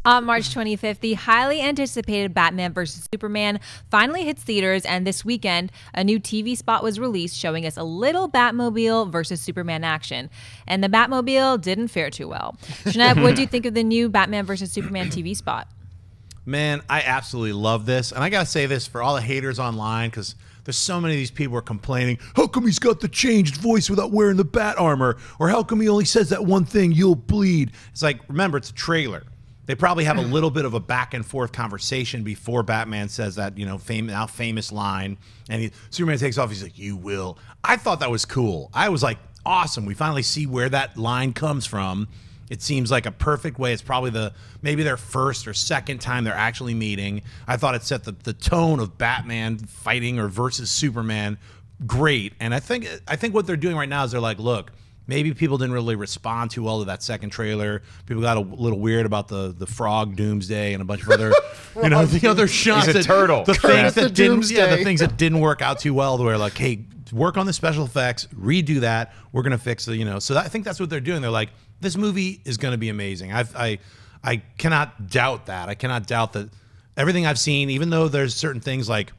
On March 25th, the highly anticipated Batman vs. Superman finally hits theaters, and this weekend, a new TV spot was released showing us a little Batmobile versus Superman action. And the Batmobile didn't fare too well. Shanav, what do you think of the new Batman vs. Superman TV spot? Man, I absolutely love this. And I got to say this for all the haters online, because there's so many of these people who are complaining, how come he's got the changed voice without wearing the bat armor? Or how come he only says that one thing, you'll bleed? It's like, remember, it's a trailer. They probably have a little bit of a back and forth conversation before Batman says that, you know, famous line. And Superman takes off. He's like, you will. I thought that was cool. I was like, awesome. We finally see where that line comes from. It seems like a perfect way. It's probably maybe their first or second time they're actually meeting. I thought it set the tone of Batman fighting or versus Superman great. And I think what they're doing right now is they're like, look, maybe people didn't really respond too well to that second trailer. People got a little weird about the frog Doomsday and a bunch of other, the other shots. He's a turtle. The things that the things that didn't work out too well. Where like, hey, work on the special effects, redo that. We're gonna fix the, So I think that's what they're doing. They're like, this movie is gonna be amazing. I cannot doubt that. I cannot doubt that everything I've seen, even though there's certain things like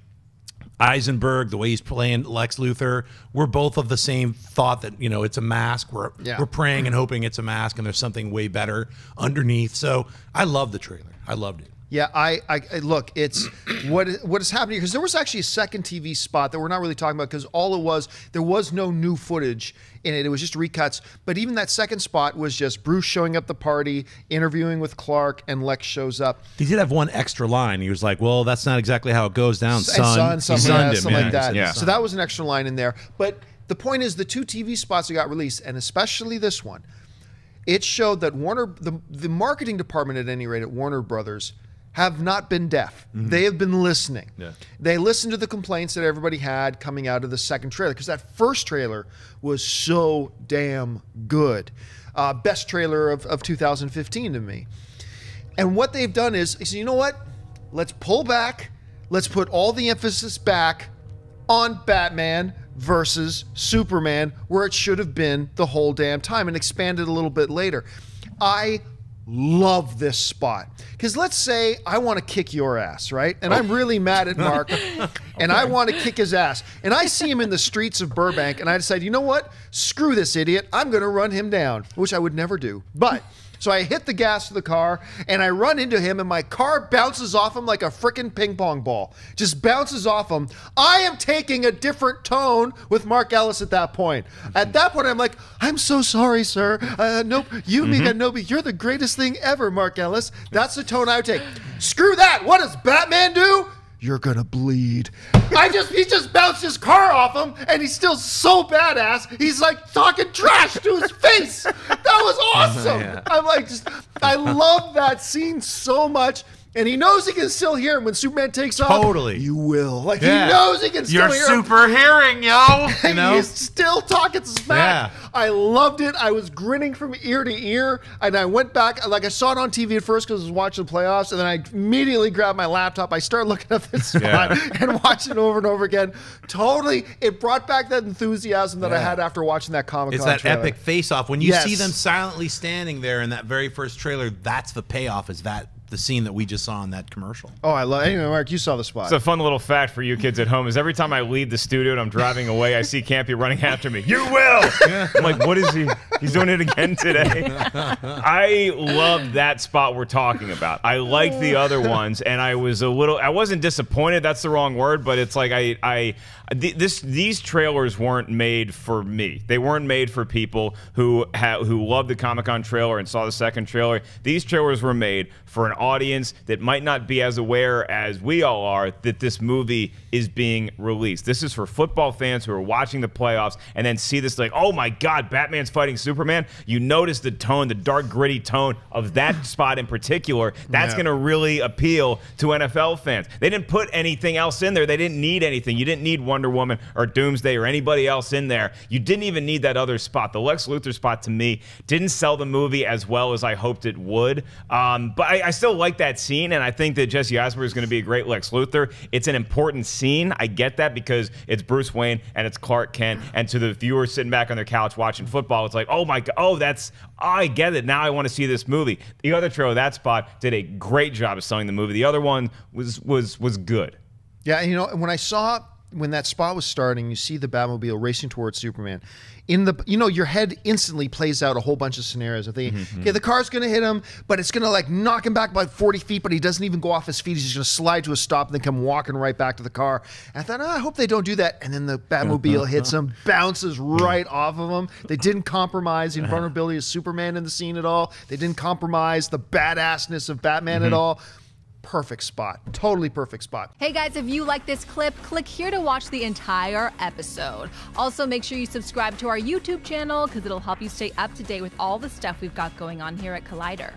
Eisenberg, the way he's playing Lex Luthor, we're both of the same thought that, it's a mask. We're praying and hoping it's a mask and there's something way better underneath. So I love the trailer. I loved it. Yeah, I look, it's what is happening, because there was actually a second TV spot that we're not really talking about, because all it was, there was no new footage in it. It was just recuts. But even that second spot was just Bruce showing up at the party, interviewing with Clark, and Lex shows up. He did have one extra line. He was like, well, that's not exactly how it goes down, son. Something like that. Yeah. So that was an extra line in there. But the point is, the two TV spots that got released, and especially this one, it showed that the marketing department, at any rate, at Warner Brothers, have not been deaf. They have been listening. Yeah. They listened to the complaints that everybody had coming out of the second trailer, because that first trailer was so damn good. Best trailer of 2015 to me. And what they've done is, they said, you know what? Let's pull back. Let's put all the emphasis back on Batman versus Superman, where it should have been the whole damn time, and expand it a little bit later. I love this spot, because let's say I want to kick your ass, right? And I'm really mad at Mark, and I want to kick his ass, and I see him in the streets of Burbank, and I decide, you know what? Screw this idiot. I'm going to run him down, which I would never do. But so I hit the gas of the car, and I run into him, and my car bounces off him like a frickin' ping pong ball. Just bounces off him. I am taking a different tone with Mark Ellis at that point. At that point, I'm like, I'm so sorry, sir. Nope, you're the greatest thing ever, Mark Ellis. That's the tone I would take. Screw that. What does Batman do? You're gonna bleed. He just bounced his car off him, and he's still so badass. He's like talking trash to his face. That was awesome. Yeah. I'm like, I love that scene so much. And he knows he can still hear him when Superman takes off. Totally. You will. Like, he knows he can still hear him. You're super hearing, yo. He's still talking smack. Yeah. I loved it. I was grinning from ear to ear. And I went back. Like, I saw it on TV at first because I was watching the playoffs. And then I immediately grabbed my laptop. I started looking up this spot and watching it over and over again. Totally. It brought back that enthusiasm that I had after watching that Comic-Con trailer. It's that epic face-off. When you see them silently standing there in that very first trailer, that's the payoff, is that the scene that we just saw in that commercial. Oh, I love it. Anyway, Mark, you saw the spot. It's a fun little fact for you kids at home, is every time I leave the studio and I'm driving away, I see Campy running after me. You will! I'm like, what is he? He's doing it again today. I love that spot we're talking about. I like the other ones, and I wasn't disappointed, that's the wrong word, but it's like these trailers weren't made for me. They weren't made for people who loved the Comic-Con trailer and saw the second trailer. These trailers were made for an audience that might not be as aware as we all are that this movie is being released. This is for football fans who are watching the playoffs and then see this like, oh my God, Batman's fighting Superman. You notice the tone, the dark, gritty tone of that spot in particular. That's going to really appeal to NFL fans. They didn't put anything else in there. They didn't need anything. You didn't need Wonder Woman or Doomsday or anybody else in there. You didn't even need that other spot. The Lex Luthor spot, to me, didn't sell the movie as well as I hoped it would. But I still like that scene, and I think that Jesse Eisenberg is going to be a great Lex Luthor. It's an important scene. I get that, because it's Bruce Wayne and it's Clark Kent, and to the viewers sitting back on their couch watching football, it's like, oh, oh my God, I get it. Now I want to see this movie. The other trailer, that spot, did a great job of selling the movie. The other one was good. Yeah, and when that spot was starting, you see the Batmobile racing towards Superman. Your head instantly plays out a whole bunch of scenarios. Okay, the car's going to hit him, but it's going to like knock him back by 40 feet, but he doesn't even go off his feet. He's just going to slide to a stop and then come walking right back to the car. And I thought, I hope they don't do that. And then the Batmobile hits him, bounces right off of him. They didn't compromise the invulnerability of Superman in the scene at all. They didn't compromise the badassness of Batman at all. Perfect spot. Totally perfect spot. Hey guys, if you like this clip, click here to watch the entire episode. Also, make sure you subscribe to our YouTube channel because it'll help you stay up to date with all the stuff we've got going on here at Collider.